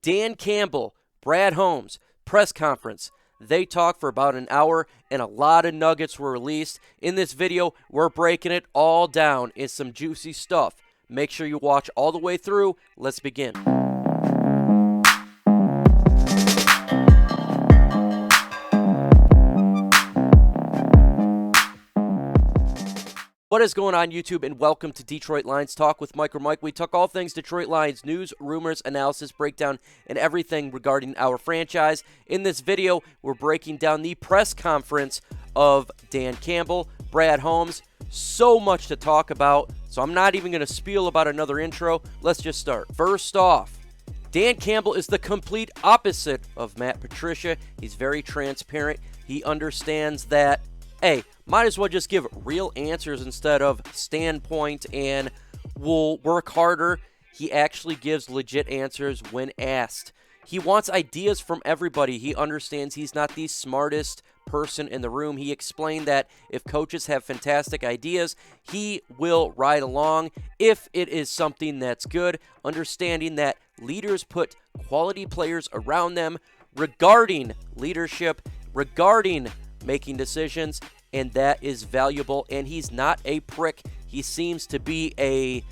Dan Campbell, Brad Holmes, press conference. They talked for about an hour, and a lot of nuggets were released. In this video, we're breaking it all down. It's some juicy stuff. Make sure you watch all the way through. Let's begin. What is going on, YouTube, and welcome to Detroit Lions Talk with Mike or Mike. We talk all things Detroit Lions news, rumors, analysis, breakdown, and everything regarding our franchise. In this video, we're breaking down the press conference of Dan Campbell, Brad Holmes. So much to talk about, so I'm not even going to spiel about another intro. Let's just start. First off, Dan Campbell is the complete opposite of Matt Patricia. He's very transparent. He understands that, hey, might as well just give real answers instead of standpoint and we'll work harder. He actually gives legit answers when asked. He wants ideas from everybody. He understands he's not the smartest person in the room. He explained that if coaches have fantastic ideas, he will ride along if it is something that's good, understanding that leaders put quality players around them regarding leadership, regarding making decisions, and that is valuable. And he's not a prick. He seems to be a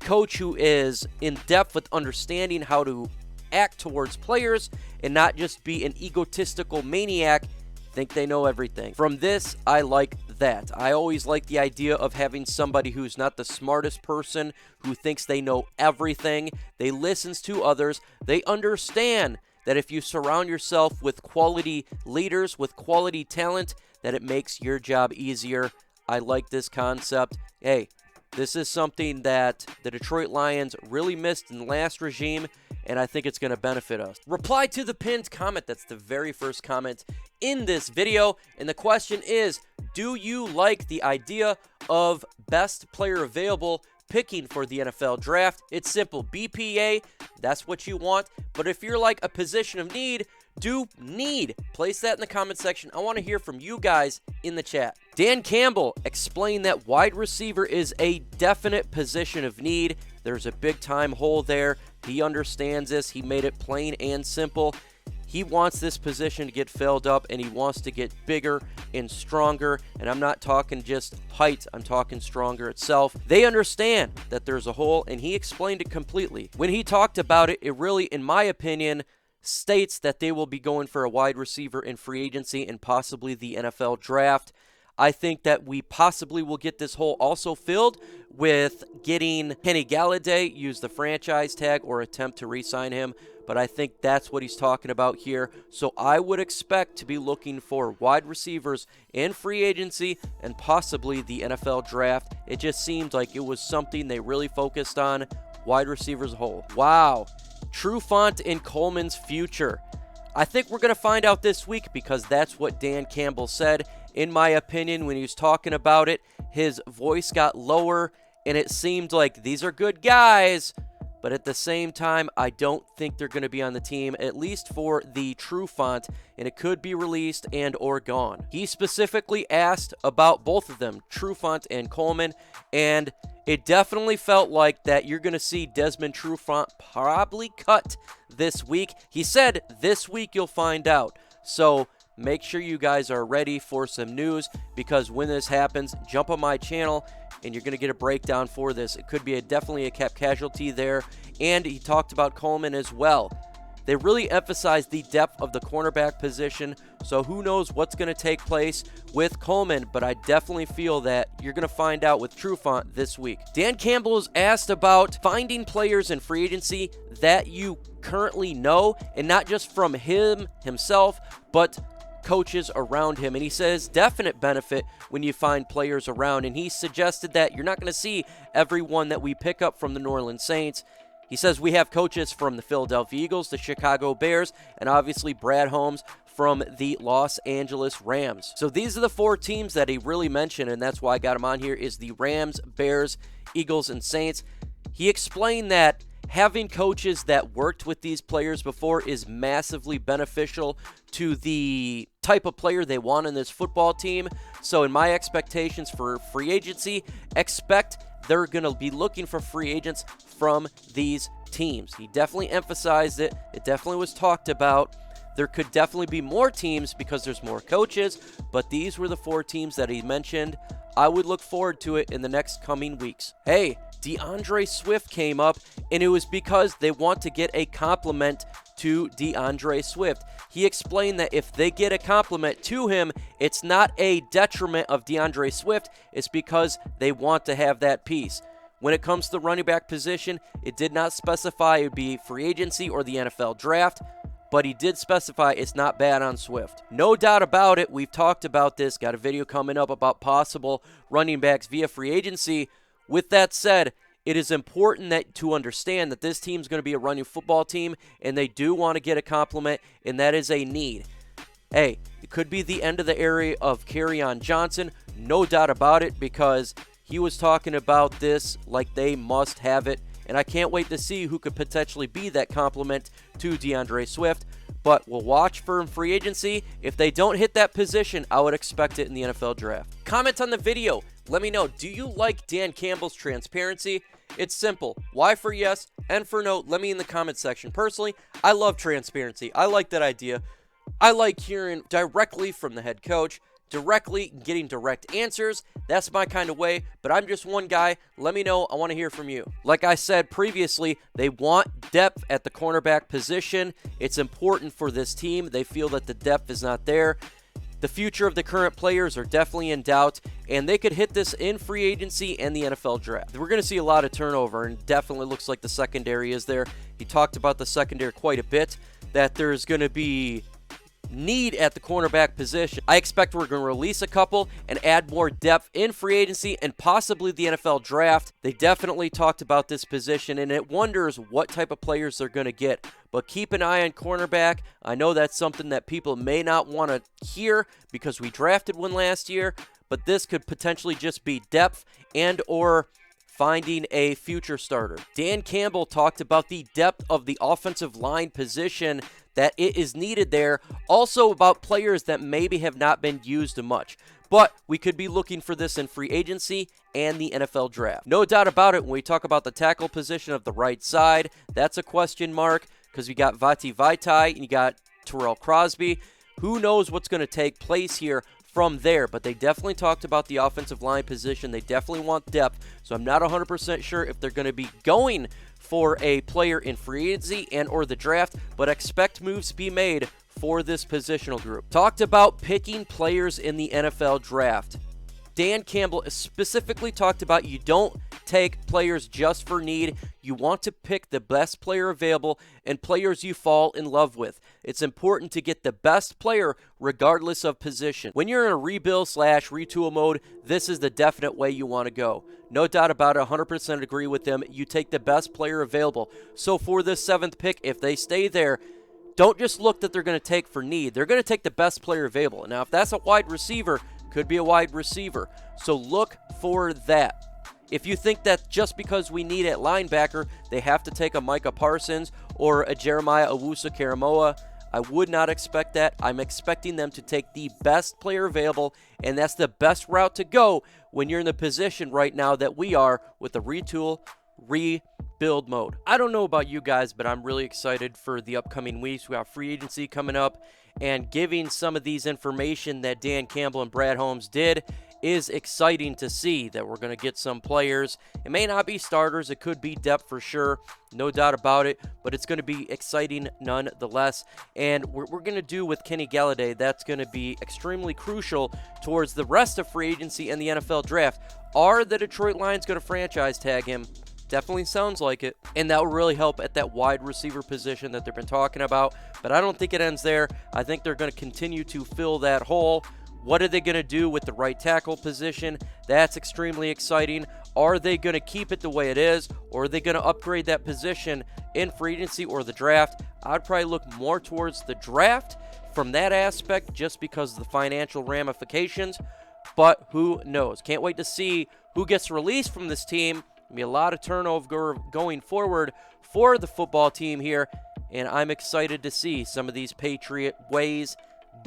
coach who is in depth with understanding how to act towards players and not just be an egotistical maniac, think they know everything. From this, I like that. I always like the idea of having somebody who's not the smartest person, who thinks they know everything. They listen to others. They understand that if you surround yourself with quality leaders, with quality talent, that it makes your job easier. I like this concept. Hey, this is something that the Detroit Lions really missed in the last regime, and I think it's going to benefit us. Reply to the pinned comment. That's the very first comment in this video, and the question is, do you like the idea of best player available picking for the NFL draft? It's simple. BPA, that's what you want. But if you're like a position of need, do need. Place that in the comment section. I want to hear from you guys in the chat. Dan Campbell explained that wide receiver is a definite position of need. There's a big time hole there. He understands this. He made it plain and simple. He wants this position to get filled up, and he wants to get bigger and stronger. And I'm not talking just height. I'm talking stronger itself. They understand that there's a hole, and he explained it completely. When he talked about it, it really, in my opinion, states that they will be going for a wide receiver in free agency and possibly the NFL draft. I think that we possibly will get this hole also filled with getting Kenny Golladay, use the franchise tag, or attempt to re-sign him. But I think that's what he's talking about here. So I would expect to be looking for wide receivers in free agency and possibly the NFL draft. It just seemed like it was something they really focused on, wide receivers as a whole. Wow. Trufant in Coleman's future. I think we're going to find out this week because that's what Dan Campbell said. In my opinion, when he was talking about it, his voice got lower and it seemed like these are good guys. But at the same time, I don't think they're going to be on the team, at least for the Trufant, and it could be released and or gone. He specifically asked about both of them, Trufant and Coleman, and it definitely felt like that you're going to see Desmond Trufant probably cut this week. He said this week you'll find out. So make sure you guys are ready for some news, because when this happens, jump on my channel and you're going to get a breakdown for this. It could be definitely a cap casualty there. And he talked about Coleman as well. They really emphasized the depth of the cornerback position, so who knows what's going to take place with Coleman, but I definitely feel that you're going to find out with Trufant this week. Dan Campbell was asked about finding players in free agency that you currently know, and not just from himself, but coaches around him. And he says definite benefit when you find players around, and he suggested that you're not going to see everyone that we pick up from the New Orleans Saints. He says we have coaches from the Philadelphia Eagles, the Chicago Bears, and obviously Brad Holmes from the Los Angeles Rams. So these are the four teams that he really mentioned, and that's why I got him on here, is the Rams, Bears, Eagles, and Saints. He explained that having coaches that worked with these players before is massively beneficial to the type of player they want in this football team. So in my expectations for free agency, expect they're going to be looking for free agents from these teams. He definitely emphasized it. It definitely was talked about. There could definitely be more teams because there's more coaches, but these were the 4 teams that he mentioned. I would look forward to it in the next coming weeks. Hey, DeAndre Swift came up, and it was because they want to get a compliment to DeAndre Swift. He explained that if they get a compliment to him, it's not a detriment of DeAndre Swift, it's because they want to have that piece. When it comes to the running back position, it did not specify it would be free agency or the NFL draft, but he did specify it's not bad on Swift. No doubt about it, we've talked about this, got a video coming up about possible running backs via free agency. With that said, it is important to understand that this team is going to be a running football team, and they do want to get a compliment, and that is a need. Hey, it could be the end of the era of Kerryon Johnson, no doubt about it, because he was talking about this like they must have it. And I can't wait to see who could potentially be that compliment to DeAndre Swift. But we'll watch for free agency. If they don't hit that position, I would expect it in the NFL draft. Comment on the video. Let me know, do you like Dan Campbell's transparency? It's simple. Y for yes, N for no. Let me in the comment section. Personally, I love transparency. I like that idea. I like hearing directly from the head coach. Directly getting direct answers. That's my kind of way, but I'm just one guy. Let me know. I want to hear from you. Like I said previously, they want depth at the cornerback position. It's important for this team. They feel that the depth is not there. The future of the current players are definitely in doubt, and they could hit this in free agency and the NFL draft. We're going to see a lot of turnover, and definitely looks like the secondary is there. He talked about the secondary quite a bit, that there's going to be need at the cornerback position. I expect we're going to release a couple and add more depth in free agency and possibly the NFL draft. They definitely talked about this position, and it wonders what type of players they're going to get. But keep an eye on cornerback. I know that's something that people may not want to hear because we drafted one last year, but this could potentially just be depth and or finding a future starter. Dan Campbell talked about the depth of the offensive line position, that it is needed there. Also about players that maybe have not been used much. But we could be looking for this in free agency and the NFL draft. No doubt about it, when we talk about the tackle position of the right side, that's a question mark because you got Vati Vaitai and you got Terrell Crosby. Who knows what's going to take place here from there, but they definitely talked about the offensive line position. They definitely want depth, so I'm not 100% sure if they're going to be going for a player in free agency and or the draft, but expect moves to be made for this positional group. Talked about picking players in the NFL draft. Dan Campbell specifically talked about you don't take players just for need. You want to pick the best player available and players you fall in love with. It's important to get the best player regardless of position. When you're in a rebuild/retool mode, this is the definite way you want to go. No doubt about it, 100% agree with them. You take the best player available. So for this 7th pick, if they stay there, don't just look that they're going to take for need. They're going to take the best player available. Now, if that's a wide receiver, could be a wide receiver. So look for that. If you think that just because we need at linebacker, they have to take a Micah Parsons or a Jeremiah Owusu-Koramoah, I would not expect that. I'm expecting them to take the best player available, and that's the best route to go when you're in the position right now that we are with the retool, rebuild mode. I don't know about you guys, but I'm really excited for the upcoming weeks. We got free agency coming up, and giving some of these information that Dan Campbell and Brad Holmes did is exciting to see that we're going to get some players. It may not be starters. It could be depth for sure. No doubt about it. But it's going to be exciting nonetheless. And what we're going to do with Kenny Golladay, that's going to be extremely crucial towards the rest of free agency and the NFL draft. Are the Detroit Lions going to franchise tag him? Definitely sounds like it. And that will really help at that wide receiver position that they've been talking about. But I don't think it ends there. I think they're going to continue to fill that hole. What are they going to do with the right tackle position? That's extremely exciting. Are they going to keep it the way it is, or are they going to upgrade that position in free agency or the draft? I'd probably look more towards the draft from that aspect just because of the financial ramifications, but who knows? Can't wait to see who gets released from this team. There'll be a lot of turnover going forward for the football team here, and I'm excited to see some of these Patriot ways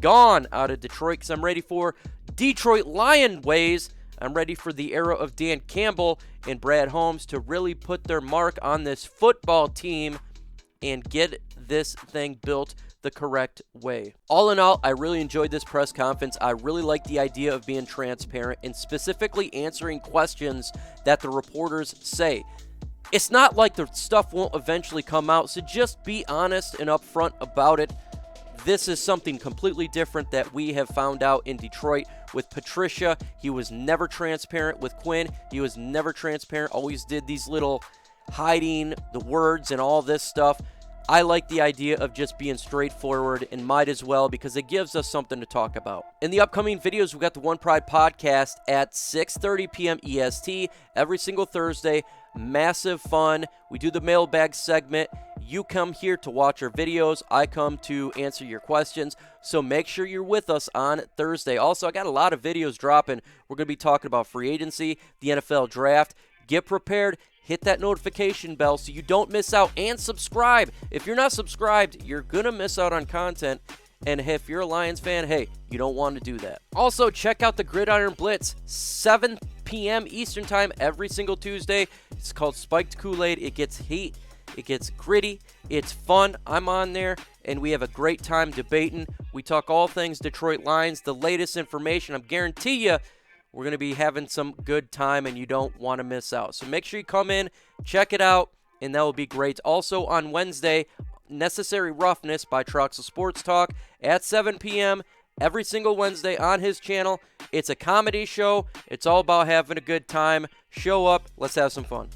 gone out of Detroit because I'm ready for Detroit Lion ways. I'm ready for the era of Dan Campbell and Brad Holmes to really put their mark on this football team and get this thing built the correct way. All in all, I really enjoyed this press conference. I really like the idea of being transparent and specifically answering questions that the reporters say. It's not like the stuff won't eventually come out, so just be honest and upfront about it. This is something completely different that we have found out in Detroit with Patricia. He was never transparent with Quinn. He was never transparent, always did these little hiding the words and all this stuff. I like the idea of just being straightforward and might as well because it gives us something to talk about. In the upcoming videos, we got the One Pride podcast at 6:30 p.m. EST every single Thursday. Massive fun. We do the mailbag segment. You come here to watch our videos. I come to answer your questions. So make sure you're with us on Thursday. Also, I got a lot of videos dropping. We're going to be talking about free agency, the NFL draft. Get prepared. Hit that notification bell so you don't miss out, and subscribe. If you're not subscribed, you're going to miss out on content. And if you're a Lions fan, hey, you don't want to do that. Also, check out the Gridiron Blitz, 7 p.m. Eastern Time every single Tuesday. It's called Spiked Kool-Aid. It gets heat. It gets gritty. It's fun. I'm on there, and we have a great time debating. We talk all things Detroit Lions, the latest information. I guarantee you, we're going to be having some good time, and you don't want to miss out. So make sure you come in, check it out, and that will be great. Also on Wednesday, Necessary Roughness by Troxel Sports Talk at 7 p.m. every single Wednesday on his channel. It's a comedy show. It's all about having a good time. Show up. Let's have some fun.